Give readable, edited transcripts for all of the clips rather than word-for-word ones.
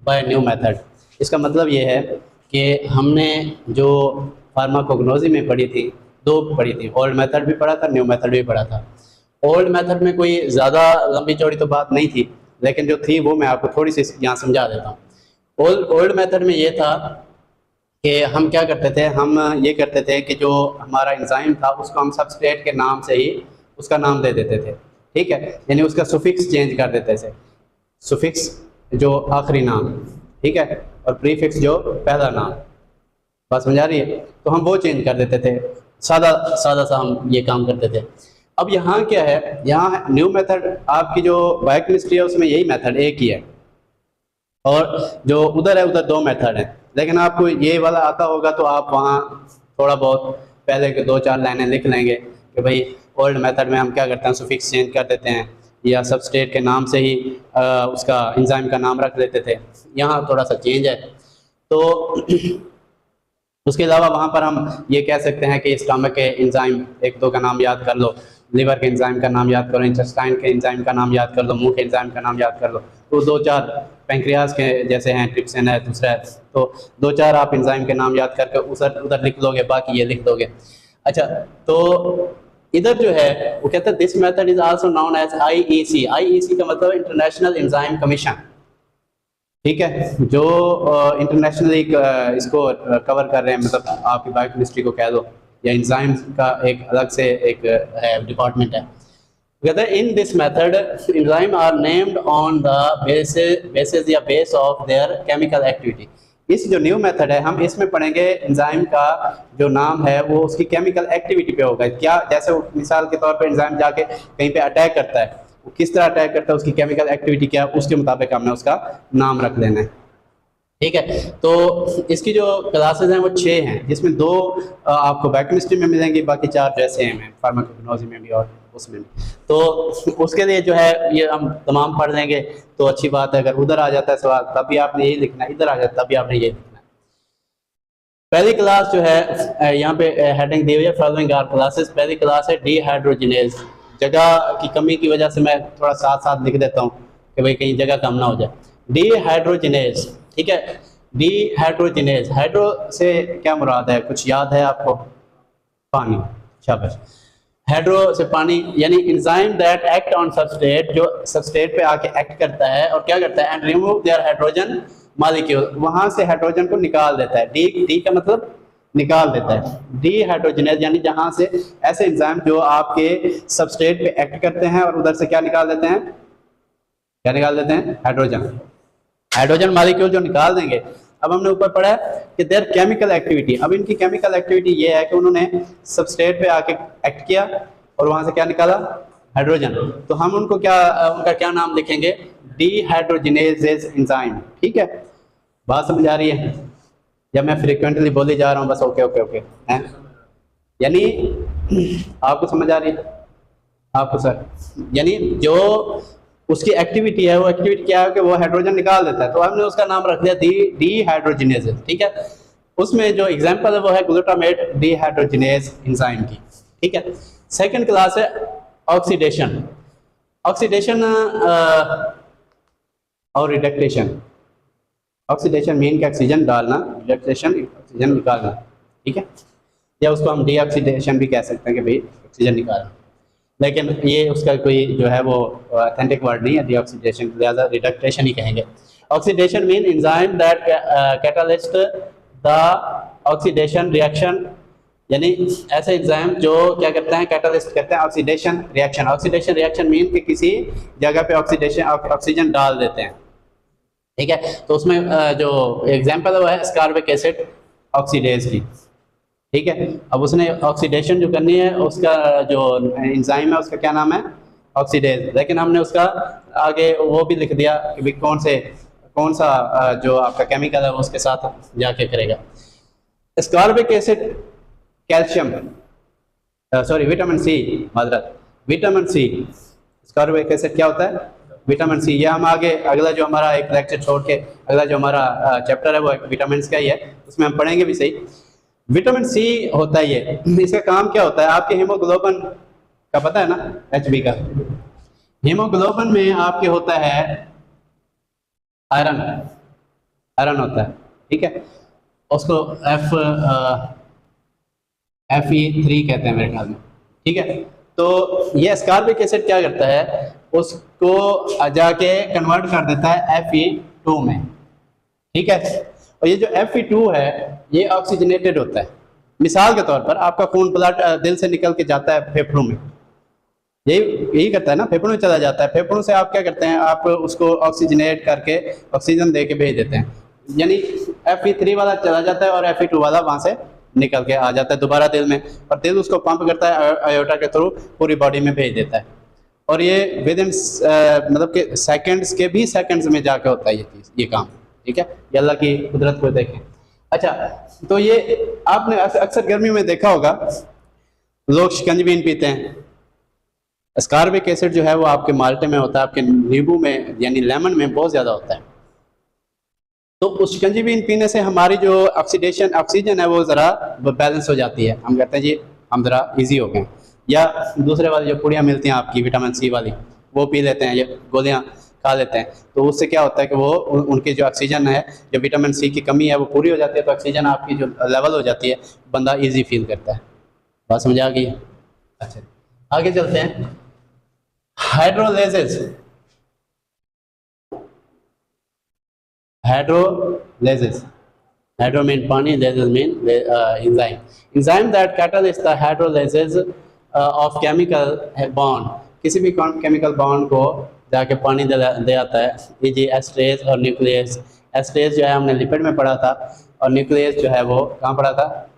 Bye new method. इसका मतलब ये है कि हमने जो फार्माकोग्नोसी में पढ़ी थी, दो पढ़ी थी, ओल्ड मेथड भी पढ़ा था, न्यू मेथड भी पढ़ा था। ओल्ड मेथड में कोई ज़्यादा लंबी चौड़ी तो बात नहीं थी, लेकिन जो थी वो मैं आपको थोड़ी सी यहाँ समझा देता हूँ। ओल्ड मेथड में ये था कि हम क्या करते थे, हम ये करते थे कि जो हमारा एंजाइम था उसको हम सबस्ट्रेट के नाम से ही उसका नाम दे देते थे, ठीक है, यानी उसका सुफिक्स चेंज कर देते थे। सुफिक्स जो आखिरी नाम, ठीक है, और प्रीफिक्स जो पहला नाम। बात समझ आ रही है? तो हम वो चेंज कर देते थे, सादा सादा सा हम ये काम करते थे। अब यहाँ क्या है, यहाँ न्यू मेथड आपकी जो बायोकेमिस्ट्री है उसमें यही मेथड एक ही है, और जो उधर है उधर दो मेथड है। लेकिन आपको ये वाला आता होगा तो आप वहाँ थोड़ा बहुत पहले के 2-4 लाइनें लिख लेंगे कि भाई ओल्ड मेथड में हम क्या करते हैं, सुफिक्स चेंज कर देते हैं या सबस्ट्रेट के नाम से ही उसका एंजाइम का नाम रख देते थे। यहाँ थोड़ा सा चेंज है। तो उसके अलावा वहाँ पर हम ये कह सकते हैं कि स्टमक के एंजाइम एक दो का नाम याद कर लो, लिवर के एंजाइम का नाम याद करो, इंटेस्टाइन के एंजाइम का नाम याद कर लो, मुंह के एंजाइम का नाम याद कर लो। तो 2-4 पैंक्रियाज के जैसे हैं, ट्रिप्सिन है, दूसरा है, तो 2-4 आप एंजाइम के नाम याद करके उधर लिख लोगे, बाकी ये लिख दोगे। अच्छा, तो इधर जो है वो कहते हैं this method is also known as IEC। IEC का मतलब इंटरनेशनल एंजाइम कमीशन, ठीक है, जो इंटरनेशनली इसको कवर कर रहे हैं, मतलब आपकी बायोकेमिस्ट्री को कह दो, या एंजाइम्स का एक अलग से एक है डिपार्टमेंट है। कहते हैं in this method enzyme are named on the basis या base of their chemical activity. इस जो न्यू मेथड है हम इसमें पढ़ेंगे एंजाइम का जो नाम है वो उसकी केमिकल एक्टिविटी पे होगा। क्या, जैसे मिसाल के तौर पर एंजाइम जाके कहीं पे अटैक करता है, वो किस तरह अटैक करता है, उसकी केमिकल एक्टिविटी क्या है, उसके मुताबिक हमने उसका नाम रख लेना है, ठीक है। तो इसकी जो क्लासेस हैं वो 6 हैं, जिसमें 2 आपको बायोकेमिस्ट्री में मिलेंगी, बाकी 4 जो सेम हैं फार्माकोग्नोसी में भी और उसमें भी। तो उसके लिए जो है ये हम तमाम पढ़ लेंगे तो अच्छी बात है। अगर उधर आ जाता है सवाल तब भी आपने यही लिखना है, इधर आ जाता है तब भी आपने यही लिखना है। पहली क्लास जो है यहाँ पे हेडिंग दी हुई है फॉलोइंग आर क्लासेस। पहली क्लास है डिहाइड्रोजिनेज। जगह की कमी की वजह से मैं थोड़ा साथ साथ लिख देता हूँ कि भाई कहीं जगह कम ना हो जाए। डिहाइड्रोजिनेज, ठीक है, डिहाइड्रोजिनेज, हाइड्रो से क्या मुराद है, कुछ याद है आपको? पानी, शाबाश। हाइड्रो से पानी, यानी enzyme that act on substrate, जो सबस्ट्रेट पे आके एक्ट करता है और क्या करता है, and remove their hydrogen molecule, वहां से हाइड्रोजन को निकाल देता है। डी का मतलब निकाल देता है। डिहाइड्रोजिनेज यानी जहां से ऐसे एंजाइम जो आपके सबस्ट्रेट पे एक्ट करते हैं और उधर से क्या निकाल देते हैं, क्या निकाल देते हैं, हाइड्रोजन मॉलिक्यूल जो निकाल देंगे। अब हमने ऊपर पढ़ा है कि देयर केमिकल एक्टिविटी, अब इनकी केमिकल एक्टिविटी ये है कि उन्होंने सबस्ट्रेट पे आके एक्ट किया और वहां से क्या निकाला, हाइड्रोजन। तो हम उनको क्या, उनका क्या नाम लिखेंगे, डिहाइड्रोजिनेज एंजाइम, ठीक है। बात समझ आ रही है? जब मैं फ्रीक्वेंटली बोले जा रहा हूँ बस ओके ओके ओके है, यानी आपको समझ आ रही है? आपको सर, यानी जो उसकी एक्टिविटी है वो एक्टिविटी क्या है कि वो हाइड्रोजन निकाल देता है, तो हमने उसका नाम रख दिया डिहाइड्रोजिनेज, ठीक है। उसमें जो एग्जांपल है वो है ग्लूटामेट डिहाइड्रोजिनेज एंजाइम की, ठीक है। सेकंड क्लास है ऑक्सीडेशन। ऑक्सीडेशन और रिडक्टेशन। ऑक्सीडेशन मीन के ऑक्सीजन डालना, रिडक्टेशन ऑक्सीजन निकालना, ठीक है, या उसको हम डीऑक्सीडेशन भी कह सकते हैं कि भाई ऑक्सीजन निकालना, लेकिन ये उसका कोई जो है वो ऑथेंटिक वर्ड नहीं है डीऑक्सीडेशन, लिहाजा रिडक्टेशन ही कहेंगे। Oxidation mean enzyme that catalyst the oxidation reaction, यानी ऐसे एंजाइम जो क्या करते हैं, कैटालिस्ट करते हैं oxidation reaction. Oxidation reaction mean कि किसी जगह पे ऑक्सीजन डाल देते हैं, ठीक है। तो उसमें जो एग्जांपल है वो है एस्कॉर्बिक एसिड ऑक्सीडेज की, ठीक है। अब उसने ऑक्सीडेशन जो करनी है उसका जो एंजाइम है उसका क्या नाम है, ऑक्सीडेज, लेकिन हमने उसका आगे वो भी लिख दिया कि भाई कौन सा जो आपका केमिकल है वो उसके साथ जाके करेगा। Ascorbic acid calcium, sorry vitamin C, माजरत, विटामिन सी। एस्कॉर्बिक एसिड क्या होता है, विटामिन सी। ये हम आगे अगला जो हमारा एक लेक्चर छोड़ के अगला जो हमारा चैप्टर है वो विटामिन का ही है, उसमें हम पढ़ेंगे भी सही। विटामिन सी होता है ये, इसका काम क्या होता है, आपके हीमोग्लोबिन का पता है ना, HB का। हीमोग्लोबिन में आपके होता है आयरन, आयरन होता है, ठीक है, उसको Fe3 कहते हैं मेरे ख्याल में, ठीक है। तो ये एस्कॉर्बिक एसिड क्या करता है, उसको जाके कन्वर्ट कर देता है Fe2 में, ठीक है। और ये जो Fe2 है ये ऑक्सीजनेटेड होता है। मिसाल के तौर पर आपका खून ब्लड दिल से निकल के जाता है फेफड़ों में, यही करता है ना, फेफड़ों में चला जाता है, फेफड़ों से आप क्या करते हैं, आप उसको ऑक्सीजनेट करके ऑक्सीजन दे के भेज देते हैं, यानी Fe3 वाला चला जाता है और Fe2 वाला वहाँ से निकल के आ जाता है दोबारा दिल में, और दिल उसको पंप करता है आयोटा के थ्रू पूरी बॉडी में भेज देता है। और ये विद इन मतलब कि सेकंड्स के भी सेकंड्स में जाके होता है ये चीज़, ये काम, ठीक है। ये अल्लाह की कुदरत को देखें। अच्छा, तो ये आपने अक्सर गर्मियों में देखा होगा लोग शिकंजबीन पीते हैं। एस्कॉर्बिक एसिड जो है वो आपके माल्टे में होता है, आपके नींबू में यानी लेमन में बहुत ज़्यादा होता है। तो उस शिकंजबीन पीने से हमारी जो ऑक्सीजन है वो ज़रा बैलेंस हो जाती है, हम कहते हैं जी हम ज़रा इजी हो गए। या दूसरे वाली जो पुड़ियाँ मिलती हैं आपकी विटामिन सी वाली, वो पी लेते हैं, ये गोलियाँ खा लेते हैं, तो उससे क्या होता है कि वो उनकी जो ऑक्सीजन है, जो विटामिन सी की कमी है वो पूरी हो जाती है, तो ऑक्सीजन आपकी जो लेवल हो जाती है, बंदा ईजी फील करता है। बात समझ आ गई? अच्छा, आगे चलते हैं। हाइड्रोलाइसिस, हाइड्रोलाइसिस, हाइड्रो मीन पानी, lysis mean enzyme, enzyme that catalyst the hydrolysis of chemical bond, किसी भी केमिकल बॉन्ड को जाके पानी दे आता है, ये एस्ट्रेज और न्यूक्लियस। एस्ट्रेज जो है हमने लिपिड में पढ़ा था, और न्यूक्लियस जो है वो कहाँ पढ़ा था?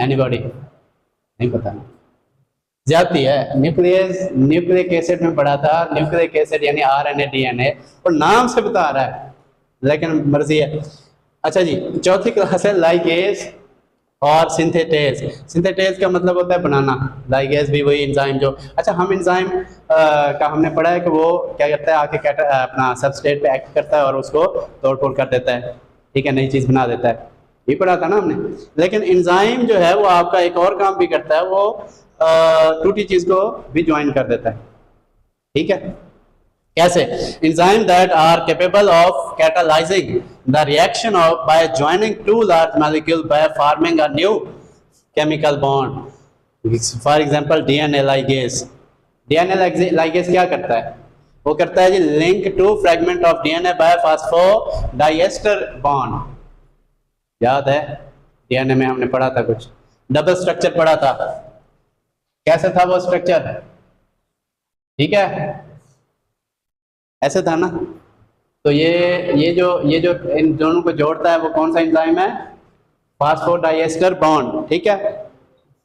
एनीबॉडी? नहीं पता ना, जाती है। न्यूक्लियस न्यूक्लिक एसिड में पढ़ा था, न्यूक्लिक एसिड यानी RNA DNA, और नाम से बता रहा है लेकिन मर्जी है। अच्छा जी, चौथी क्लास है लाइगेज और सिंथेटेज। सिंथेटेज का मतलब होता है बनाना, लाइगेज भी वही एंजाइम जो, अच्छा हम एंजाइम का हमने पढ़ा है कि वो क्या करता है, आके अपना सबस्ट्रेट पे एक्ट करता है और उसको तोड़ फोड़ कर देता है, ठीक है, नई चीज़ बना देता है, ये पढ़ा था ना हमने। लेकिन एंजाइम जो है वो आपका एक और काम भी करता है, वो टूटी चीज़ को भी ज्वाइन कर देता है, ठीक है। कैसे? Enzyme that are capable of catalysing the reaction of by joining to large molecule by forming a new chemical bond. For example DNA ligase. DNA ligase क्या करता है? वो करता है जी link to fragment of DNA by phosphodiester bond. याद है DNA में हमने पढ़ा था कुछ डबल स्ट्रक्चर पढ़ा था, कैसे था वो स्ट्रक्चर? ठीक है, ऐसे था ना। तो ये जो इन दोनों को जोड़ता है वो कौन सा एंजाइम है? फास्फोडाइएस्टर बॉन्ड, ठीक है।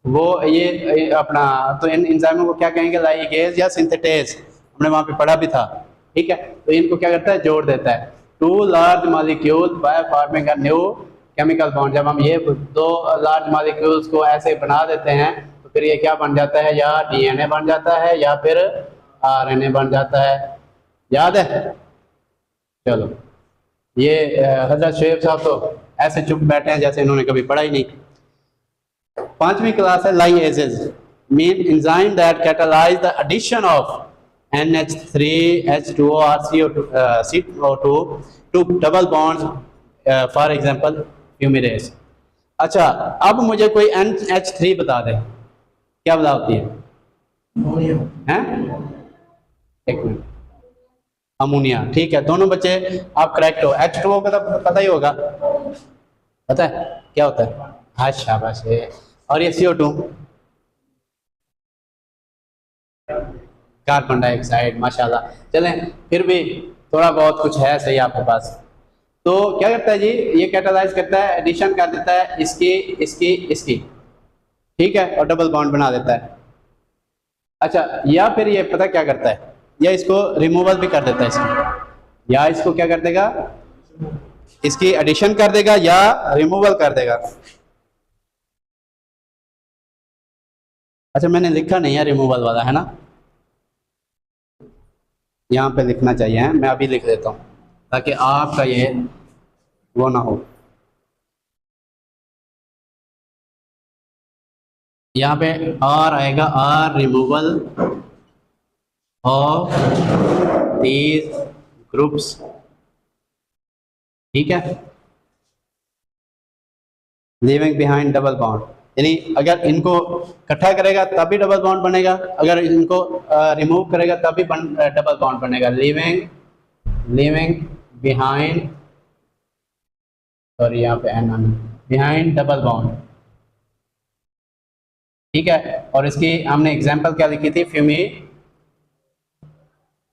वो ये अपना, तो इन एंजाइमों को क्या कहेंगे? लाइगेज या सिंथेटेज, हमने वहां पे पढ़ा भी था, ठीक है। तो इनको क्या करता है? जोड़ देता है to large molecule by forming a new chemical bond. जब हम ये दो लार्ज मॉलिक्यूल्स को ऐसे बना देते हैं तो फिर ये क्या बन जाता है? या डीएनए बन जाता है या फिर आरएनए बन जाता है। याद है? चलो, ये हजरत शुएब साहब तो ऐसे चुप बैठे हैं जैसे इन्होंने कभी पढ़ा ही नहीं। पांचवी क्लास है ligases, mean enzyme that catalyse the addition of NH3H2O or CO2 to double bonds, for example fumarase. अच्छा, अब मुझे कोई NH3 बता दे, क्या बता होती है? हैं? एक मिनट, अमोनिया, ठीक है, दोनों बच्चे आप करेक्ट हो। H2O का तो पता ही होगा, पता है क्या होता है? हाँ शाबाश है। और ये CO2 कार्बन डाइऑक्साइड, माशाल्लाह। चलें, फिर भी थोड़ा बहुत कुछ है सही आपके पास। तो क्या करता है जी? ये कैटालाइज करता है, एडिशन कर देता है इसकी इसकी इसकी, ठीक है, और डबल बॉन्ड बना देता है। अच्छा, या फिर ये पता क्या करता है? या इसको रिमूवल भी कर देता है इसमें, या इसको क्या कर देगा? इसकी एडिशन कर देगा या रिमूवल कर देगा। अच्छा, मैंने लिखा नहीं है रिमूवल वाला, है ना, यहाँ पे लिखना चाहिए है, मैं अभी लिख देता हूँ ताकि आपका ये वो ना हो। यहाँ पे आर आएगा, R removal of these groups, ठीक है, लीविंग बिहाइंड डबल बॉन्ड, यानी अगर इनको इकट्ठा करेगा तब भी डबल बॉन्ड बनेगा, अगर इनको रिमूव करेगा तब भी डबल बॉन्ड बनेगा। लीविंग बिहाइंड, सॉरी यहाँ पे एन बिहाइंड डबल बॉन्ड, ठीक है। और इसकी हमने एग्जांपल क्या लिखी थी,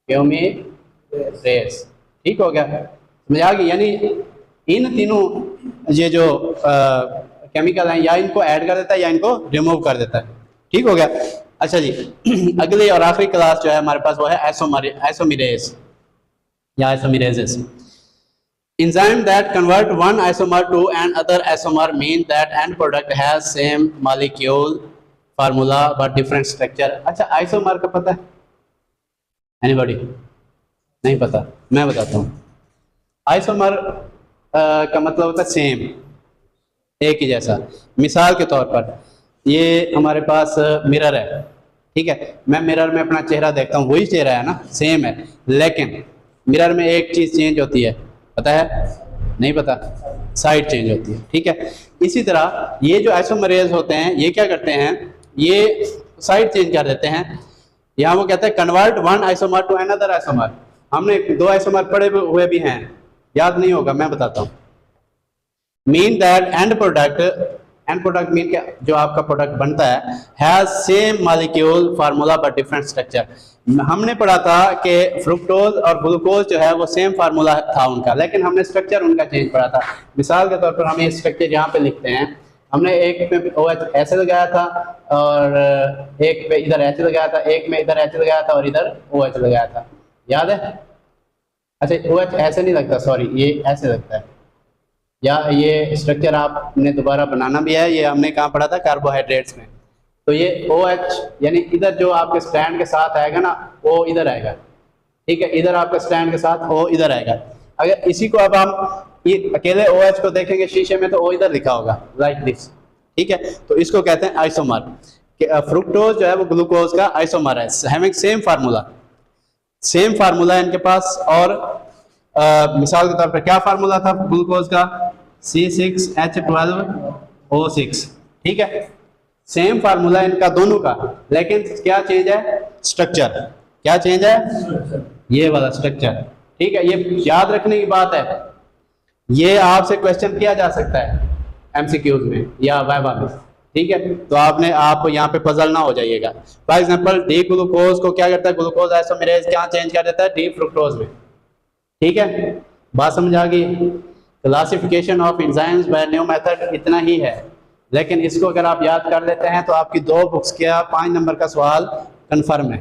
फ्यूमीरेज, ठीक हो गया, समझ आ गई। यानी इन तीनों ये जो केमिकल हैं या इनको ऐड कर देता है या इनको रिमूव कर देता है, ठीक हो गया। अच्छा जी अगली और आखिरी क्लास जो है हमारे पास वो है आइसोमेरेज या आइसोमेरेजेस। Enzyme that convert one isomer to another isomer mean that end product has same molecule formula but different structure। अच्छा आइसोमर का पता है एनीबॉडी? नहीं पता, मैं बताता हूँ। आइसोमर का मतलब होता है सेम, एक ही जैसा। मिसाल के तौर पर ये हमारे पास मिरर है, ठीक है, मैं मिरर में अपना चेहरा देखता हूँ, वही चेहरा है ना, सेम है, लेकिन मिरर में एक चीज़ चेंज होती है, पता है? नहीं पता, साइड चेंज होती है, ठीक है। इसी तरह ये जो आइसोमरेज होते हैं ये क्या करते हैं, ये साइड चेंज कर देते हैं। यहाँ वो कहते हैं convert one isomer to another isomer. हमने दो आइसोमर पढ़े हुए भी हैं, याद नहीं होगा, मैं बताता हूँ। Mean that and product mean क्या, जो आपका प्रोडक्ट बनता है has same molecule formula but different structure. हमने पढ़ा था कि फ्रुक्टोज और ग्लूकोज जो है वो सेम फार्मूला था उनका, लेकिन हमने स्ट्रक्चर उनका चेंज पढ़ा था। मिसाल के तौर पर हम ये स्ट्रक्चर यहाँ पे लिखते हैं, हमने एक पे OH ऐसे लगाया था और एक पे इधर ऐसे लगाया था, एक में इधर ऐसे लगाया था और इधर OH लगाया था, याद है? अच्छा OH ऐसे नहीं लगता, सॉरी ये ऐसे लगता है, या ये स्ट्रक्चर आपने दोबारा बनाना भी है, ये हमने कहाँ पढ़ा था, कार्बोहाइड्रेट्स में। तो ये OH यानी इधर जो आपके स्टैंड के साथ आएगा ना वो इधर आएगा, ठीक है, इधर आपके स्टैंड के साथ O इधर आएगा। अगर इसी को अब हम ये अकेले OH को देखेंगे शीशे में तो O इधर लिखा होगा, लाइक दिस, ठीक है। तो इसको कहते हैं आइसोमर। फ्रुक्टोज जो है वो ग्लूकोज का आइसोमर है, हैविंग सेम फार्मूला है इनके पास। और मिसाल के तौर पर क्या फार्मूला था ग्लूकोज का, C6H12O6, ठीक है, सेम फार्मूला इनका दोनों का, लेकिन क्या चेंज है, स्ट्रक्चर। क्या चेंज है, ये वाला स्ट्रक्चर, ठीक है। ये याद रखने की बात है, ये आपसे क्वेश्चन किया जा सकता है MCQs में या वाइवा में, ठीक है। तो आप यहाँ पे पजल ना हो जाइएगा। फॉर एग्जांपल डी ग्लूकोज को क्या करता है, ग्लूकोज आइसोमेरेज क्या चेंज कर देता है, डी फ्रुक्टोज में, ठीक है। बात समझ आ गई? Classification of enzymes by new method इतना ही है, लेकिन इसको अगर आप याद कर लेते हैं तो आपकी 2 बुक्स का 5 नंबर का सवाल कंफर्म है।